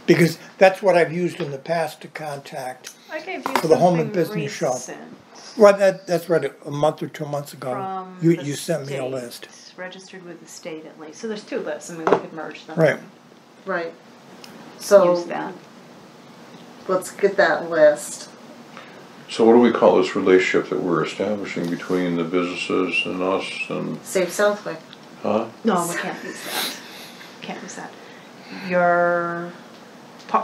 Because that's what I've used in the past to contact. I gave you For the home and something business show. recent Well, that's right, a month or 2 months ago. from You the sent me a state, list. registered with the state at least. So there's two lists. I mean, we could merge them. Right. right. And So use that. let's get that list. So what do we call this relationship that we're establishing between the businesses and us and, Save Southwick. huh? No, we can't use that. Can't use that.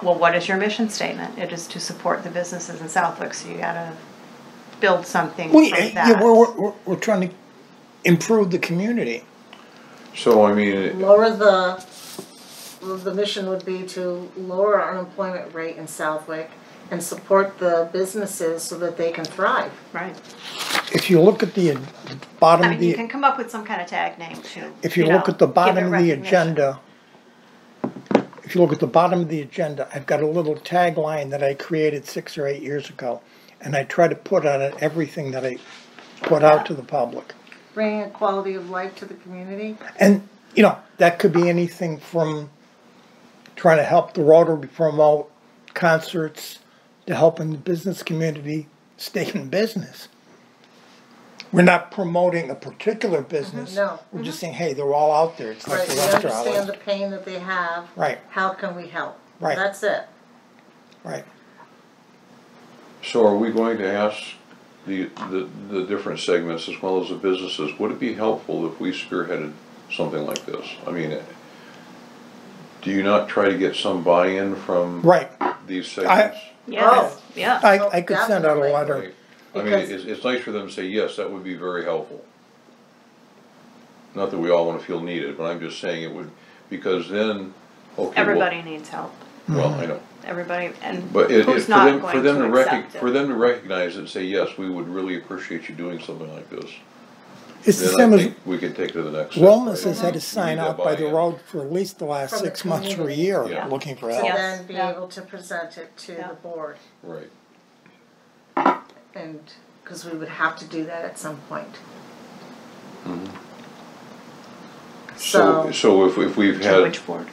Well, what is your mission statement? It is to support the businesses in Southwick, so you gotta build something Well, from that. yeah, we're trying to improve the community. So, I mean, Lower the mission would be to lower our unemployment rate in Southwick and support the businesses so that they can thrive. Right. If you look at the bottom I of mean, you the, can come up with some kind of tag name too. if you look at the give bottom it of the recognition. agenda, if you look at the bottom of the agenda, I've got a little tagline that I created 6 or 8 years ago, and I try to put on it everything that I put out to the public. Bringing a quality of life to the community. And, that could be anything from trying to help the Rotary promote concerts to helping the business community stay in business. We're not promoting a particular business. No. We're just saying, hey, they're all out there. It's like Right, the we restaurant. understand the pain that they have. Right. How can we help? Right. That's it. Right. so are we going to ask the different segments as well as the businesses, would it be helpful if we spearheaded something like this? I mean, do you not try to get some buy-in from Right. these segments? Yes, Oh. yeah. I could send out a Definitely. letter. Right. I mean, Because- it's nice for them to say, yes, that would be very helpful. Not that we all wanna feel needed, but I'm just saying it would, because then, okay, well, Everybody needs help. well, I know. Everybody, and But who's for not them, going for them to to accept it? for them to recognize it and say, yes, we would really appreciate you doing something like this. It's the Then same I as think we can take it to the next step. Wellness right? has had to We sign need that out by the buy-in. road for at least the last From the 6 months to a community. year, Yeah. looking for To help. Yes. then be Yeah. able to present it to Yeah. the board. Right. And, because we would have to do that at some point. So, so if we've To had, which board?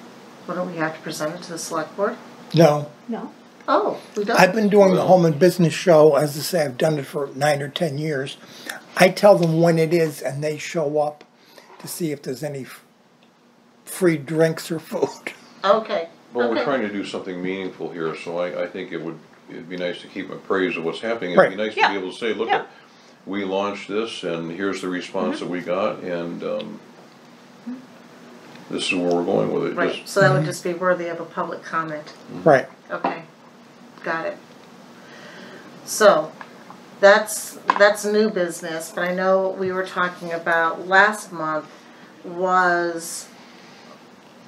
What do we have to present it to the select board? No, No. Oh, we don't? I've been doing the home and business show, as I say, I've done it for 9 or 10 years. I tell them when it is and they show up to see if there's any free drinks or food. Okay. but we're Okay. trying to do something meaningful here, so I think it'd be nice to keep appraised of what's happening. It'd be Right. nice to Yeah. be able to say, look, Yeah. we launched this and here's the response that we got and, this is where we're going with it. Right, Just- so that would just be worthy of a public comment. Right. Okay, got it. So, that's new business, but I know what we were talking about last month was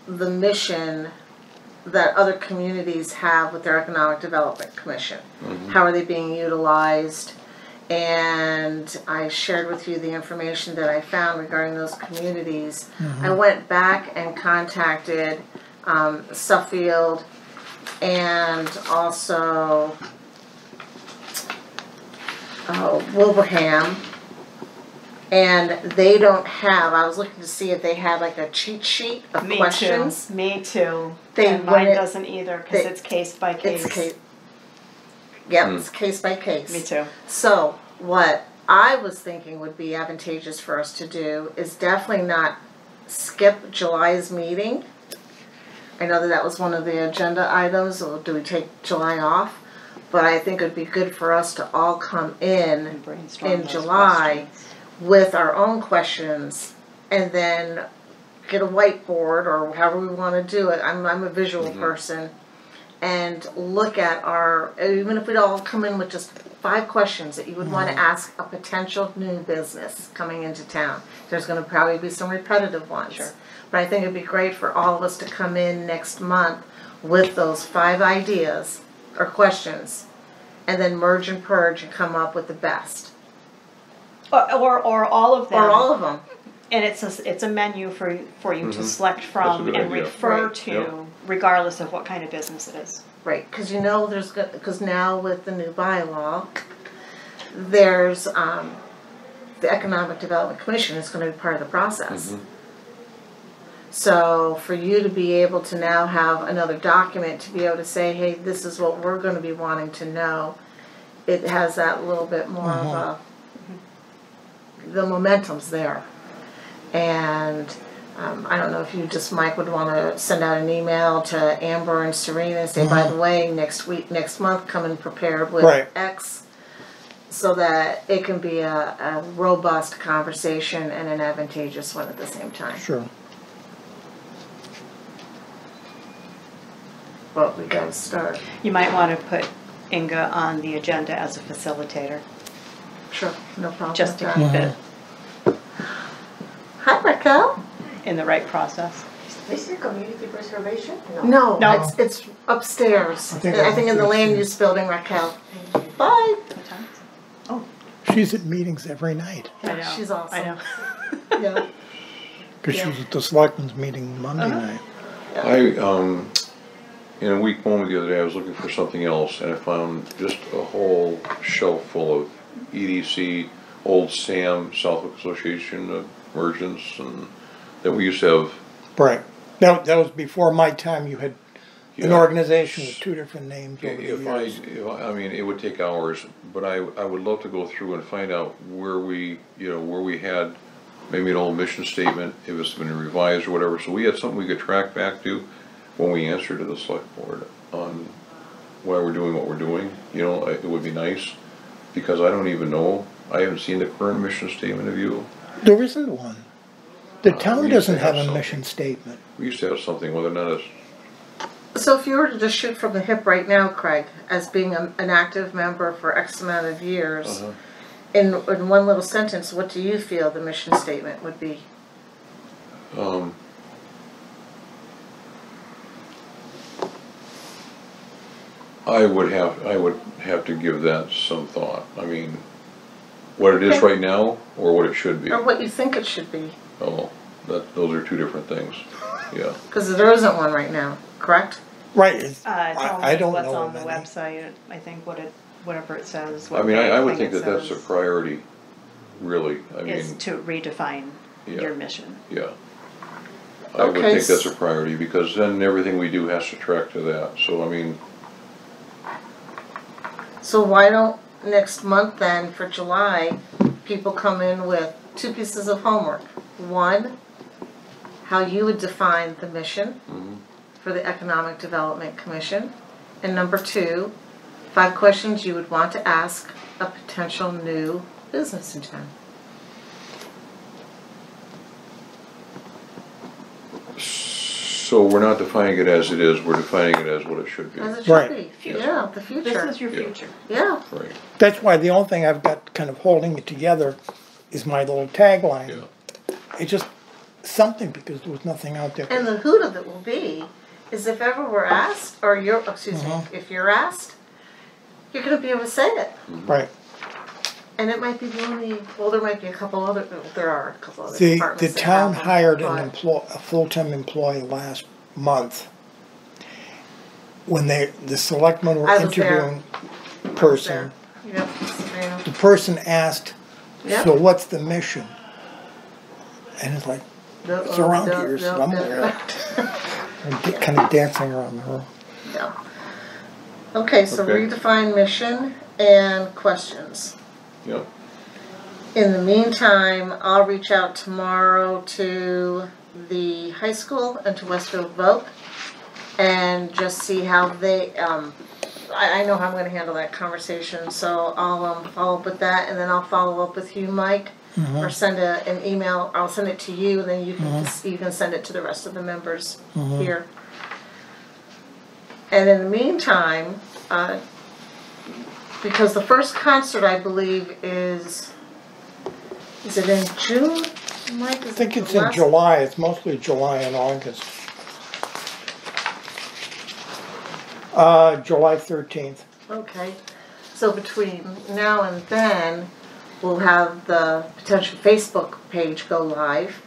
the mission that other communities have with their Economic Development Commission. How are they being utilized? And I shared with you the information that I found regarding those communities. I went back and contacted Suffield and also Wilbraham. And they don't have, I was looking to see if they had like a cheat sheet of Me questions. too. Me too. They And mine wouldn't- doesn't either because they- it's case by case. It's case. Yep, it's case by case. Me too. So, what I was thinking would be advantageous for us to do is definitely not skip July's meeting. I know that that was one of the agenda items, or do we take July off? But I think it'd be good for us to all come in And brainstorm in those July questions. with our own questions and then get a whiteboard or however we want to do it. I'm a visual person. And look at our, even if we'd all come in with just 5 questions that you would want to ask a potential new business coming into town. There's going to probably be some repetitive ones. Sure. But I think it'd be great for all of us to come in next month with those 5 ideas or questions and then merge and purge and come up with the best. Or all of them. or all of them. And it's a menu for you to select That's a from good and idea. refer Right. to, Yep. regardless of what kind of business it is. Right, because you know because now with the new bylaw, there's the Economic Development Commission is going to be part of the process. So for you to be able to now have another document to be able to say, hey, this is what we're going to be wanting to know, it has that little bit more of a, the momentum's there. And I don't know if you just, Mike, would want to send out an email to Amber and Serena and say, by the way, next month, come in prepared with Right. X, so that it can be a robust conversation and an advantageous one at the same time. Sure. But we gotta start. You might want to put Inga on the agenda as a facilitator, Sure, no problem. just to with keep that. it Hi, Raquel. in the right process. Is this community preservation? No, No. it's upstairs. I I think think, in the it's land upstairs. use building, Raquel. Bye. What time is it? Oh, She's at meetings every night, I know. She's awesome. I know. Yeah. because she was at the selectmen's meeting Monday night. In a week moment the other day, I was looking for something else, and I found just a whole shelf full of EDC, Old Sam, Southwick Association of Merchants, and that we used to have. Right. That was before my time. You had an Yeah. organization with two different names over the years. I mean, it would take hours, but I would love to go through and find out where we had maybe an old mission statement, if it's been revised or whatever, so we had something we could track back to when we answer to the select board on why we're doing what we're doing. It would be nice, because I don't even know, I haven't seen the current mission statement of you. There isn't one. The town we used doesn't to have have a something. mission statement. We used to have something, whether or not it's, So if you were to just shoot from the hip right now, Craig, as being an active member for X amount of years, in one little sentence, what do you feel the mission statement would be? I would have to give that some thought. I mean, what it is right now, or what it should be. Or what you think it should be? Oh, those are two different things, yeah. Because there isn't one right now, correct? Right. It's I only don't what's know on of the any. website. I think whatever it says. I mean, I would thing think it that that's a says priority, really. I is mean, to redefine Yeah. your mission. yeah. I would Okay, think that's a priority, because then everything we do has to track to that, so I mean, So why don't next month then, for July, people come in with 2 pieces of homework. One, how you would define the mission for the Economic Development Commission. And number 2, 5 questions you would want to ask a potential new business in town. so we're not defining it as it is, we're defining it as what it should be. As it should Right. be. Future. Yeah, the This future. is your Yeah. future. Yeah. Right, That's why the only thing I've got kind of holding it together is my little tagline. yeah. It's just something, because there was nothing out there. And the hoot of it will be, is if ever we're asked, or if you're asked, you're gonna be able to say it. Right. And it might be the only, well, there might be a couple other, there are a couple other The departments that town have them, hired but- a full-time employee last month. When the selectmen were I was there. interviewing person, Yep, Sabrina. the person asked, Yep. so what's the mission? And it's like, it's around here somewhere. Kind of dancing around the room. Yeah. Okay, so Okay. redefine mission and questions. Yeah, In the meantime, I'll reach out tomorrow to the high school and to Westfield Voc and just see how they, I know how I'm gonna handle that conversation, so I'll follow up with that, and then I'll follow up with you, Mike, or send an email. I'll send it to you, and then you can send it to the rest of the members here. And in the meantime, because the first concert, I believe, is it in June, Mike? I think it's in July. It's mostly July and August. July 13th. Okay, so between now and then, we'll have the potential Facebook page go live.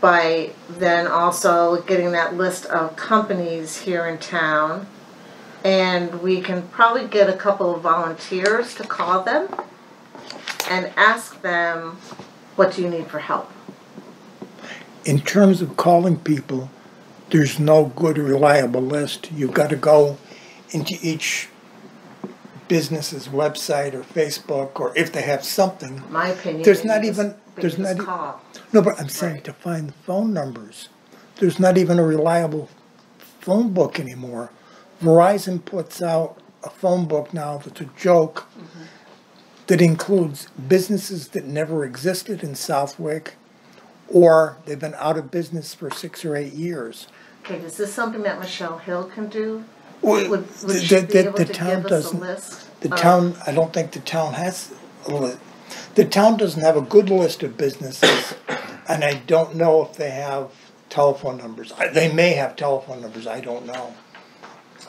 By then also getting that list of companies here in town. And we can probably get a couple of volunteers to call them and ask them, what do you need for help? In terms of calling people, there's no good reliable list. You've got to go into each business's website or Facebook, or if they have something. My opinion. There's not even, there's not, call. no, but I'm saying to find the phone numbers. There's not even a reliable phone book anymore. Verizon puts out a phone book now that's a joke that includes businesses that never existed in Southwick, or they've been out of business for 6 or 8 years. Okay, is this something that Michelle Hill can do? Well, Would she be able to town give us a doesn't. list? The town, I don't think the town has a list. The town doesn't have a good list of businesses, and I don't know if they have telephone numbers. They may have telephone numbers, I don't know.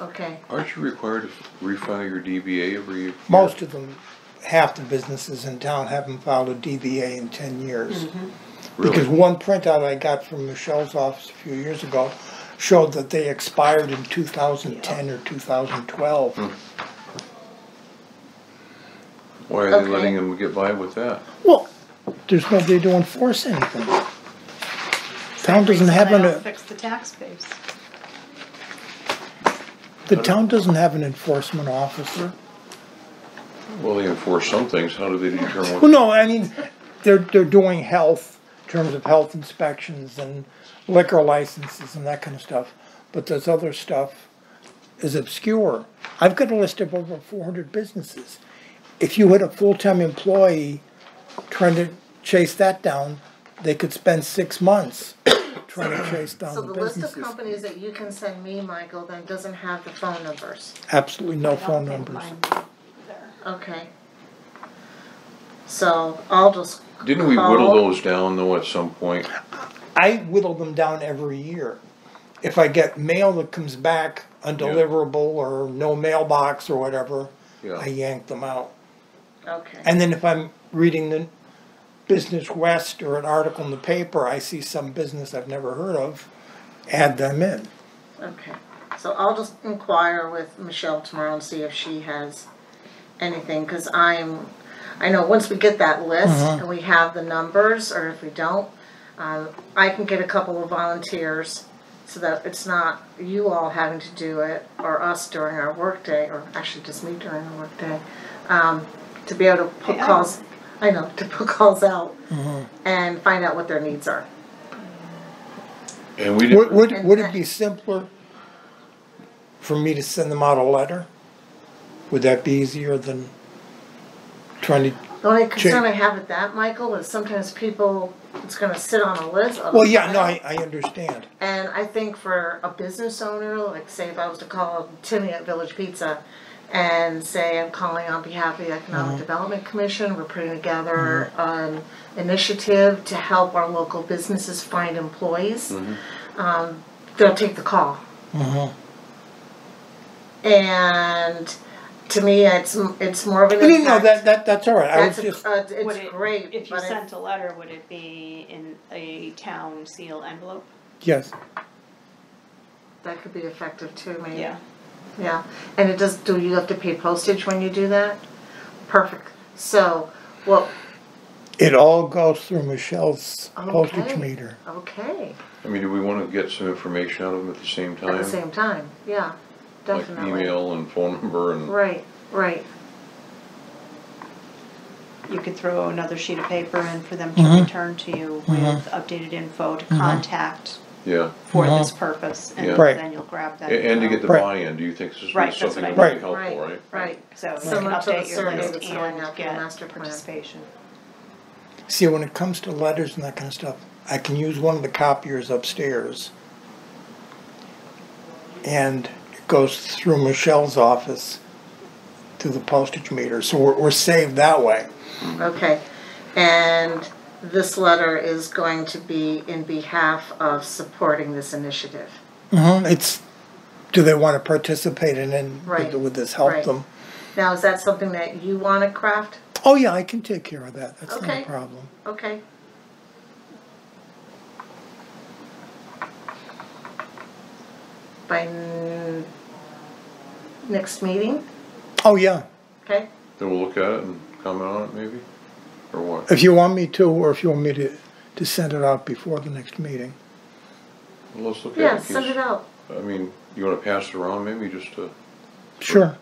Okay, Aren't you required to refile your DBA every year? Most of them, half the businesses in town haven't filed a DBA in 10 years. Really? Because one printout I got from Michelle's office a few years ago showed that they expired in 2010 or 2012. Why are they Okay. letting them get by with that? Well, there's nobody to enforce anything. Town doesn't have They don't an, fix the tax base. the town doesn't have an enforcement officer. Well, they enforce some things, how do they determine Well, what? no, I mean, they're doing health, in terms of health inspections and liquor licenses and that kind of stuff. But this other stuff is obscure. I've got a list of over 400 businesses. If you had a full-time employee trying to chase that down, they could spend 6 months trying to chase down so the the list of businesses. companies that you can send me, Michael, then doesn't have the phone numbers. Absolutely no I don't phone think numbers. mine there. Okay. So I'll just Didn't we call- whittle those down though at some point? I whittle them down every year. If I get mail that comes back undeliverable or no mailbox or whatever, Yeah. I yank them out. Okay. And then if I'm reading the Business West or an article in the paper, I see some business I've never heard of, add them in. Okay, so I'll just inquire with Michelle tomorrow and see if she has anything, cause I know once we get that list and we have the numbers, or if we don't, I can get a couple of volunteers so that it's not you all having to do it, or us during our workday, or actually just me during our workday, to be able to put Yeah. calls, to put calls out and find out what their needs are. And we didn't, Would it be simpler for me to send them out a letter? Would that be easier than trying to? The only concern I have with that, Michael, is sometimes people, it's gonna sit on a list. Well, yeah, no, I understand. And I think for a business owner, like say if I was to call Timmy at Village Pizza and say I'm calling on behalf of the Economic Development Commission, we're putting together an initiative to help our local businesses find employees, they'll take the call. And to me, it's more of an No, impact. that's all right. I was That's just, Would it's it- great. If you but sent a letter, would it be in a town seal envelope? yes. that could be effective too, maybe. Yeah. Yeah, and do you have to pay postage when you do that? Perfect. So, well, It all goes through Michelle's postage Okay. meter. okay, I mean, do we wanna get some information out of them at the same time? at the same time, yeah, Like definitely. email and phone number and, Right, right, You could throw another sheet of paper in for them to return to you with updated info to contact yeah. for this purpose, and Yeah. Right. then you'll grab that. And to get the Right. buy-in, do you think this is Right, that's something what that I would be mean. helpful, Right. right? right. So you can Similar to the update your survey list that's going and out for the get master plan. participation. See, when it comes to letters and that kind of stuff, I can use one of the copiers upstairs. And it goes through Michelle's office to the postage meter, so we're saved that way. Okay, and this letter is going to be in behalf of supporting this initiative. It's, do they want to participate in it? Right, Would this help right. them? Now, is that something that you want to craft? Oh, yeah, I can take care of that. That's not Okay. a problem. Okay. By next meeting, Oh, yeah. okay? Then we'll look at it and comment on it maybe, or what? If you want me to, or if you want me to send it out before the next meeting. Well, let's look at it. Yeah, in send case- it out. I mean, you wanna pass it around maybe just to, Sure.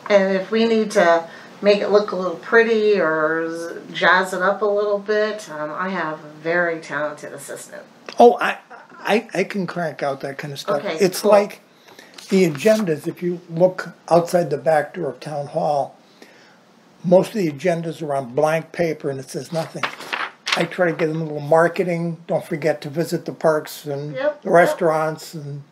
And if we need to make it look a little pretty or jazz it up a little bit, I have a very talented assistant. Oh, I can crank out that kind of stuff. Okay, It's cool. like the agendas, if you look outside the back door of Town Hall, most of the agendas are on blank paper and it says nothing. I try to get them a little marketing, don't forget to visit the parks and Yep, the restaurants and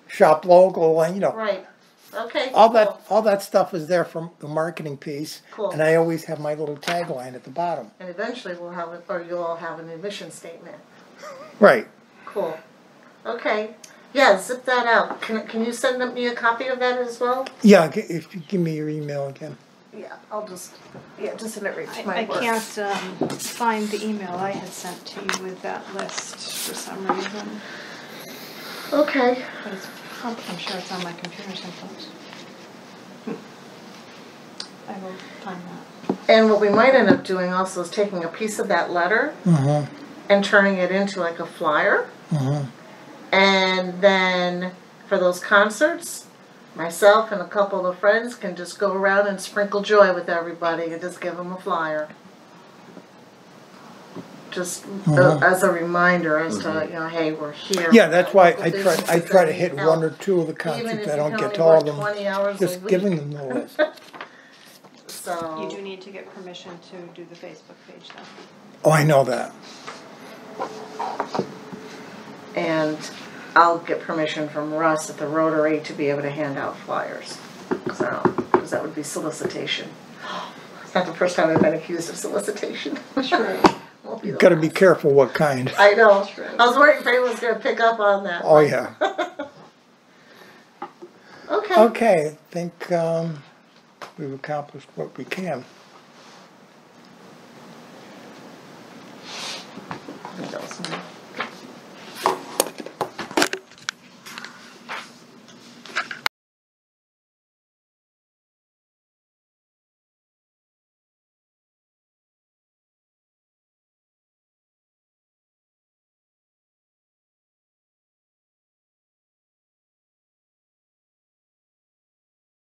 shop local, and Right. Okay. all cool. that stuff is there from the marketing piece. Cool. And I always have my little tagline at the bottom. And eventually we'll have it, or you'll all have an admission statement. Right. Cool. Okay. Yeah, zip that out. Can you send me a copy of that as well? Yeah, if you give me your email again. Yeah, I'll just send it right to I my work. can't find the email I had sent to you with that list for some reason. Okay. But it's, I'm sure it's on my computer someplace. I will find that. And what we might end up doing also is taking a piece of that letter and turning it into like a flyer. And then for those concerts, myself and a couple of friends can just go around and sprinkle joy with everybody and just give them a flyer. Just as a reminder as to, hey, we're here. Yeah, that's why Local I businesses try to that hit need one or help. two of the Even concerts. if I you don't can get only to all work of them. 20 hours a Just week. giving them the list. So, You do need to get permission to do the Facebook page though. Oh, I know that. and I'll get permission from Russ at the Rotary to be able to hand out flyers. So, because that would be solicitation. It's not the first time I've been accused of solicitation. Sure. Won't be the Got to be last. careful what kind. I know. I was worried if anyone's going to pick up on that. Oh, yeah. Okay. Okay, I think we've accomplished what we can. What else?